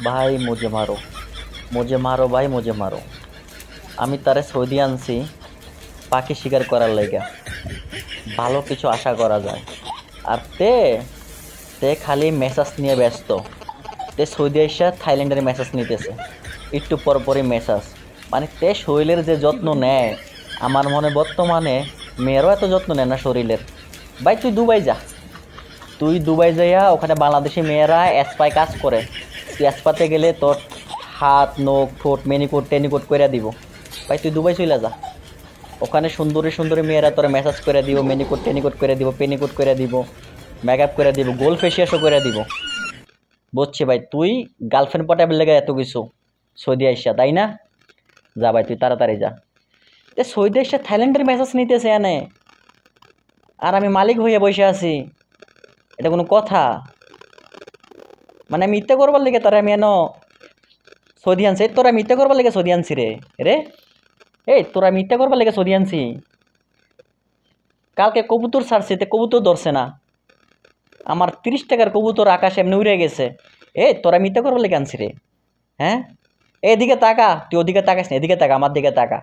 ভাই মুঝে মারো ভাই মুঝে মারো। আমি তারে সৌদি আনছি পাখি শিকার করার লাইগা, ভালো কিছু আশা করা যায়। আর তে তে খালি মেসাজ নিয়ে ব্যস্ত। তে সৌদি আইসা থাইল্যান্ডের মেসাজ নিতেছে, একটু পরপরই মেসাজ। মানে তে শরীরের যে যত্ন নেয়, আমার মনে বর্তমানে মেয়েরও এত যত্ন নেয় না শরীরের। ভাই তুই দুবাই যা, তুই দুবাই যাইয়া ওখানে বাংলাদেশি মেয়েরা এসপায় কাজ করে, তুই এসপাতে গেলে তোর হাত নখ ঠোঁট মেনিকোট টেনিকোট করে দিব। ভাই তুই দুবাই চলে যা, ওখানে সুন্দরী সুন্দরী মেয়েরা তোর মেসাজ করে দিব, মেনিকোট টেনিকোট করে দিব, পেনিকোট করে দিব, মেকআপ করে দিব, গোল ফেসিয়াসও করে দিব। বুঝছি ভাই, তুই গার্লফ্রেন্ড পটাবেল লেগে এত কিছু সৌদি আইসা, তাই না? যা ভাই তুই তাড়াতাড়ি যা। এ সৌদি আইসা থাইল্যান্ডের মেসাজ নিতেছে এনে, আর আমি মালিক হইয়া বসে আছি। এটা কোনো কথা? মানে মিথ্যে করবার লেগে তোরা আমি এনো সৌদি আনছি? তোরা মিথ্যে করবার লেগে সৌদি আনছি রে রে এই তোরা মিথ্যে করবার লেগে সৌদি আনছি। কালকে কবুতর ছাড়ছে, তে কবুতর ধরছে না। আমার 30 টাকার কবুতর আকাশে এমনি উড়ে গেছে। তোরা মিথ্যে করবার লেগে আনছি রে। হ্যাঁ, এদিকে তাকা, তুই ওদিকে তাকাস না, এদিকে তাকা, আমার দিকে তাকা।